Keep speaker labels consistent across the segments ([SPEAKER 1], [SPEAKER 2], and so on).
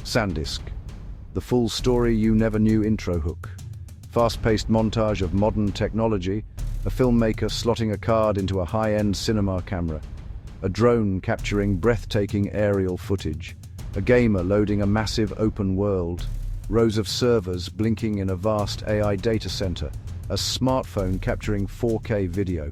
[SPEAKER 1] SanDisk, the full story you never knew intro hook. Fast-paced montage of modern technology, a filmmaker slotting a card into a high-end cinema camera, a drone capturing breathtaking aerial footage, a gamer loading a massive open world, rows of servers blinking in a vast AI data center, a smartphone capturing 4K video.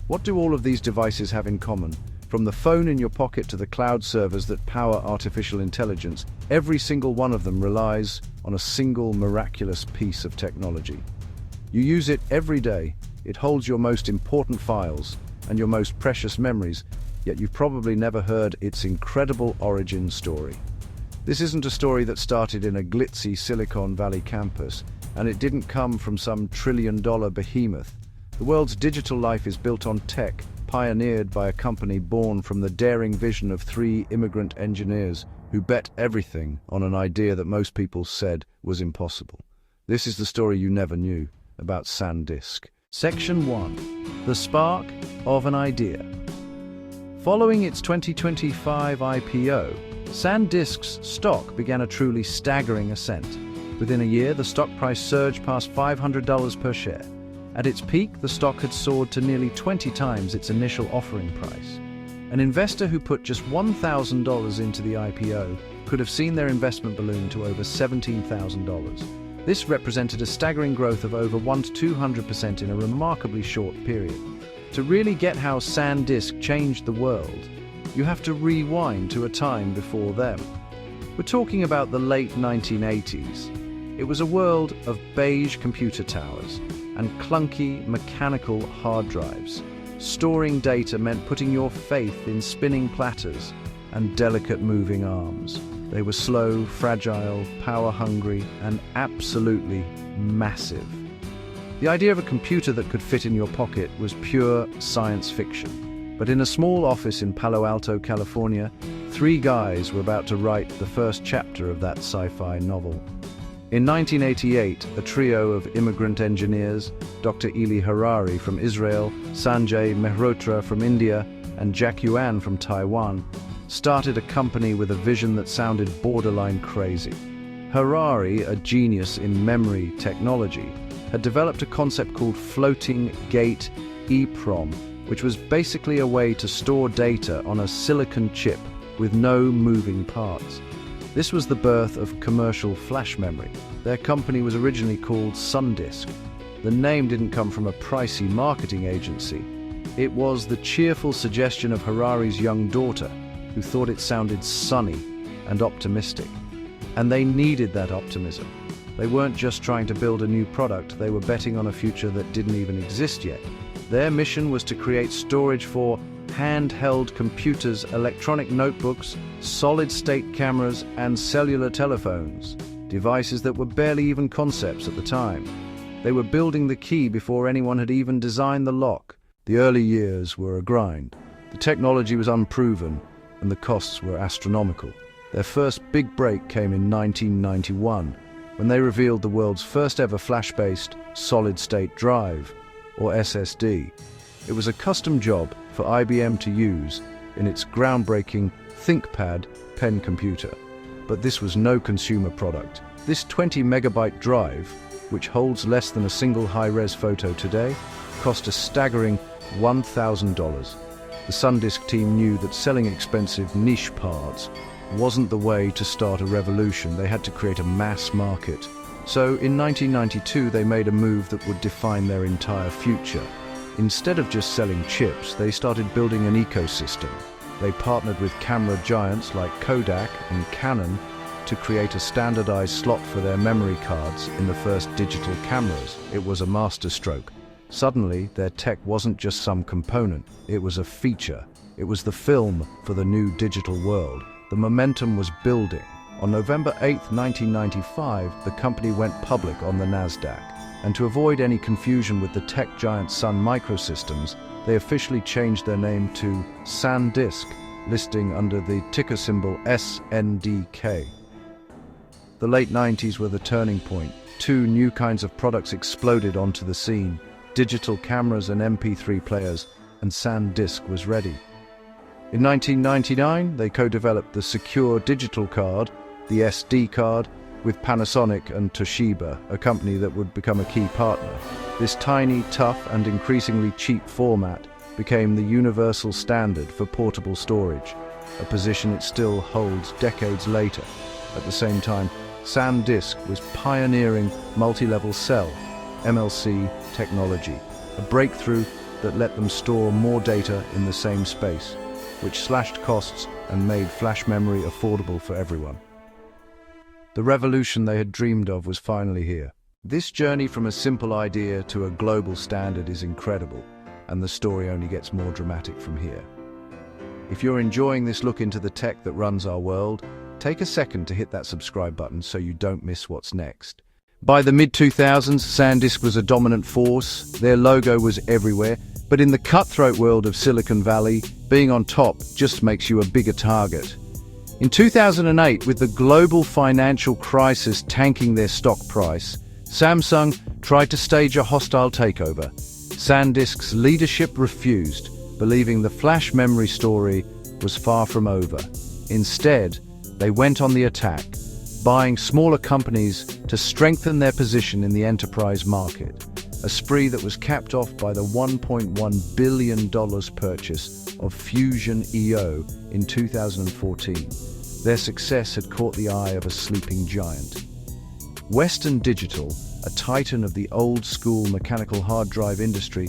[SPEAKER 1] What do all of these devices have in common? From the phone in your pocket to the cloud servers that power artificial intelligence, every single one of them relies on a single miraculous piece of technology. You use it every day. It holds your most important files and your most precious memories, yet you've probably never heard its incredible origin story. This isn't a story that started in a glitzy Silicon Valley campus, and it didn't come from some trillion-dollar behemoth. The world's digital life is built on tech, pioneered by a company born from the daring vision of three immigrant engineers who bet everything on an idea that most people said was impossible. This is the story you never knew about SanDisk. Section 1. The Spark of an Idea. Following its 2025 IPO, SanDisk's stock began a truly staggering ascent. Within a year, the stock price surged past $500 per share. At its peak, the stock had soared to nearly 20 times its initial offering price. An investor who put just $1,000 into the IPO could have seen their investment balloon to over $17,000. This represented a staggering growth of over 100% to 200% in a remarkably short period. To really get how SanDisk changed the world, you have to rewind to a time before them. We're talking about the late 1980s. It was a world of beige computer towers and clunky mechanical hard drives. Storing data meant putting your faith in spinning platters and delicate moving arms. They were slow, fragile, power-hungry, and absolutely massive. The idea of a computer that could fit in your pocket was pure science fiction. But in a small office in Palo Alto, California, three guys were about to write the first chapter of that sci-fi novel. In 1988, a trio of immigrant engineers, Dr. Eli Harari from Israel, Sanjay Mehrotra from India, and Jack Yuan from Taiwan, started a company with a vision that sounded borderline crazy. Harari, a genius in memory technology, had developed a concept called floating gate EEPROM, which was basically a way to store data on a silicon chip with no moving parts. This was the birth of commercial flash memory. Their company was originally called SanDisk. The name didn't come from a pricey marketing agency. It was the cheerful suggestion of Harari's young daughter, who thought it sounded sunny and optimistic. And they needed that optimism. They weren't just trying to build a new product, they were betting on a future that didn't even exist yet. Their mission was to create storage for handheld computers, electronic notebooks, solid-state cameras, and cellular telephones, devices that were barely even concepts at the time. They were building the key before anyone had even designed the lock. The early years were a grind. The technology was unproven, and the costs were astronomical. Their first big break came in 1991, when they revealed the world's first ever flash-based solid-state drive, or SSD. It was a custom job for IBM to use in its groundbreaking ThinkPad pen computer. But this was no consumer product. This 20 megabyte drive, which holds less than a single high-res photo today, cost a staggering $1,000. The SanDisk team knew that selling expensive niche parts wasn't the way to start a revolution. They had to create a mass market. So in 1992, they made a move that would define their entire future. Instead of just selling chips, they started building an ecosystem. They partnered with camera giants like Kodak and Canon to create a standardized slot for their memory cards in the first digital cameras. It was a masterstroke. Suddenly, their tech wasn't just some component, it was a feature. It was the film for the new digital world. The momentum was building. On November 8, 1995, the company went public on the NASDAQ. And to avoid any confusion with the tech giant Sun Microsystems, they officially changed their name to SanDisk, listing under the ticker symbol SNDK. The late 90s were the turning point. Two new kinds of products exploded onto the scene: digital cameras and MP3 players, and SanDisk was ready. In 1999, they co-developed the secure digital card, the SD card, with Panasonic and Toshiba, a company that would become a key partner. This tiny, tough, and increasingly cheap format became the universal standard for portable storage, a position it still holds decades later. At the same time, SanDisk was pioneering multi-level cell, MLC technology, a breakthrough that let them store more data in the same space, which slashed costs and made flash memory affordable for everyone. The revolution they had dreamed of was finally here. This journey from a simple idea to a global standard is incredible, and the story only gets more dramatic from here. If you're enjoying this look into the tech that runs our world, take a second to hit that subscribe button so you don't miss what's next. By the mid-2000s, SanDisk was a dominant force. Their logo was everywhere, but in the cutthroat world of Silicon Valley, being on top just makes you a bigger target. In 2008, with the global financial crisis tanking their stock price, Samsung tried to stage a hostile takeover. SanDisk's leadership refused, believing the flash memory story was far from over. Instead, they went on the attack, buying smaller companies to strengthen their position in the enterprise market, a spree that was capped off by the $1.1 billion purchase of Fusion EO in 2014. Their success had caught the eye of a sleeping giant. Western Digital, a titan of the old-school mechanical hard drive industry,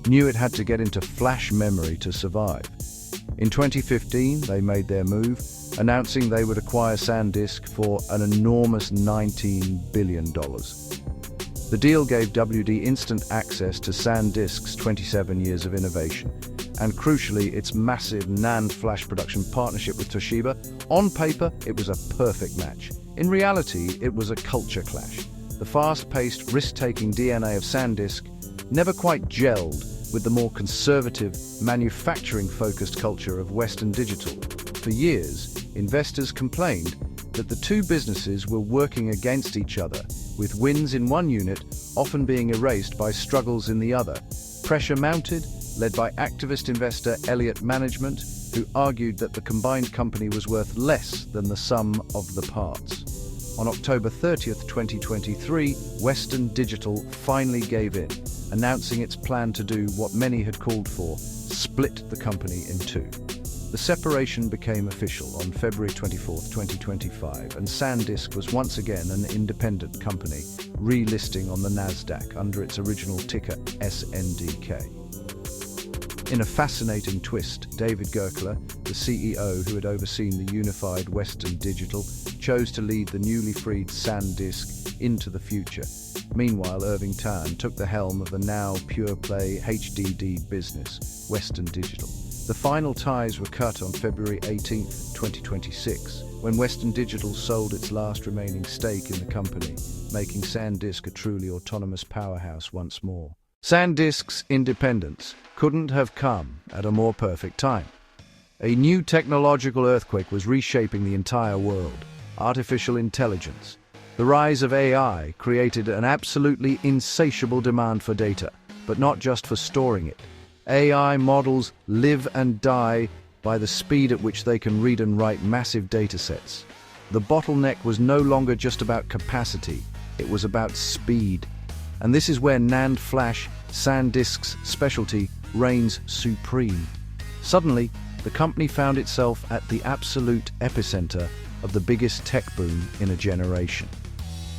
[SPEAKER 1] knew it had to get into flash memory to survive. In 2015, they made their move, announcing they would acquire SanDisk for an enormous $19 billion. The deal gave WD instant access to SanDisk's 27 years of innovation, and crucially, its massive NAND flash production partnership with Toshiba. On paper, it was a perfect match. In reality, it was a culture clash. The fast-paced, risk-taking DNA of SanDisk never quite gelled with the more conservative, manufacturing-focused culture of Western Digital. For years, investors complained that the two businesses were working against each other, with wins in one unit often being erased by struggles in the other. Pressure mounted, led by activist investor Elliott Management, who argued that the combined company was worth less than the sum of the parts. On October 30th, 2023, Western Digital finally gave in, announcing its plan to do what many had called for: split the company in two. The separation became official on February 24, 2025, and SanDisk was once again an independent company, relisting on the Nasdaq under its original ticker SNDK. In a fascinating twist, David Gerkler, the CEO who had overseen the unified Western Digital, chose to lead the newly freed SanDisk into the future. Meanwhile, Irving Tan took the helm of the now pure-play HDD business, Western Digital. The final ties were cut on February 18, 2026, when Western Digital sold its last remaining stake in the company, making SanDisk a truly autonomous powerhouse once more. SanDisk's independence couldn't have come at a more perfect time. A new technological earthquake was reshaping the entire world. Artificial intelligence. The rise of AI created an absolutely insatiable demand for data, but not just for storing it. AI models live and die by the speed at which they can read and write massive datasets. The bottleneck was no longer just about capacity, it was about speed. And this is where NAND flash, SanDisk's specialty, reigns supreme. Suddenly, the company found itself at the absolute epicenter of the biggest tech boom in a generation.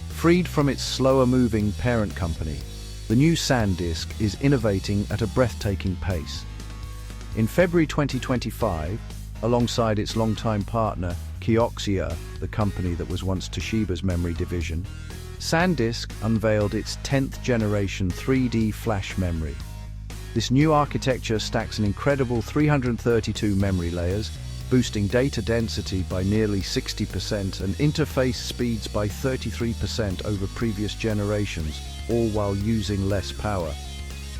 [SPEAKER 1] Freed from its slower-moving parent company, the new SanDisk is innovating at a breathtaking pace. In February 2025, alongside its longtime partner, Kioxia, the company that was once Toshiba's memory division, SanDisk unveiled its 10th generation 3D flash memory. This new architecture stacks an incredible 332 memory layers, boosting data density by nearly 60% and interface speeds by 33% over previous generations, all while using less power.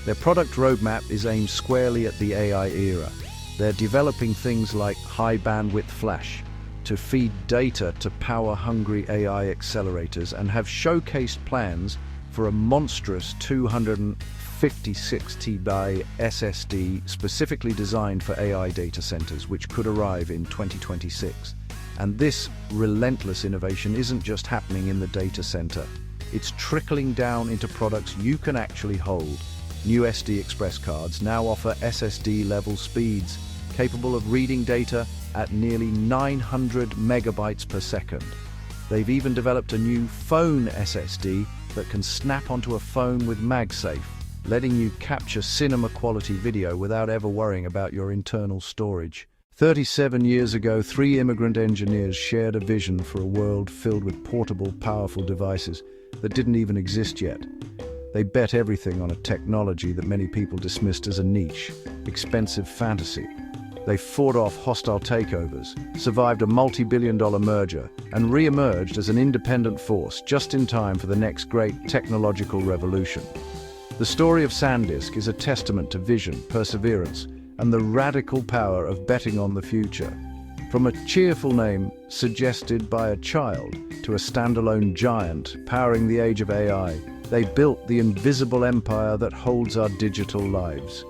[SPEAKER 1] Their product roadmap is aimed squarely at the AI era. They're developing things like high-bandwidth flash to feed data to power-hungry AI accelerators, and have showcased plans for a monstrous 256 TB SSD specifically designed for AI data centers, which could arrive in 2026. And this relentless innovation isn't just happening in the data center. It's trickling down into products you can actually hold. New SD Express cards now offer SSD-level speeds, capable of reading data at nearly 900 megabytes per second. They've even developed a new phone SSD that can snap onto a phone with MagSafe, letting you capture cinema-quality video without ever worrying about your internal storage. 37 years ago, 3 immigrant engineers shared a vision for a world filled with portable, powerful devices that didn't even exist yet. They bet everything on a technology that many people dismissed as a niche, expensive fantasy. They fought off hostile takeovers, survived a multi-billion-dollar merger, and re-emerged as an independent force just in time for the next great technological revolution. The story of SanDisk is a testament to vision, perseverance, and the radical power of betting on the future. From a cheerful name suggested by a child to a standalone giant powering the age of AI, they built the invisible empire that holds our digital lives.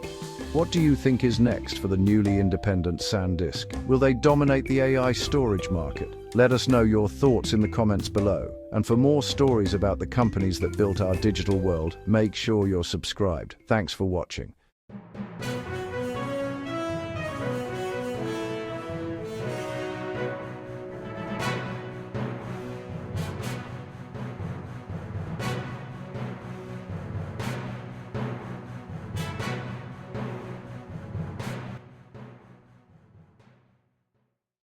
[SPEAKER 1] What do you think is next for the newly independent SanDisk? Will they dominate the AI storage market? Let us know your thoughts in the comments below. And for more stories about the companies that built our digital world, make sure you're subscribed. Thanks for watching.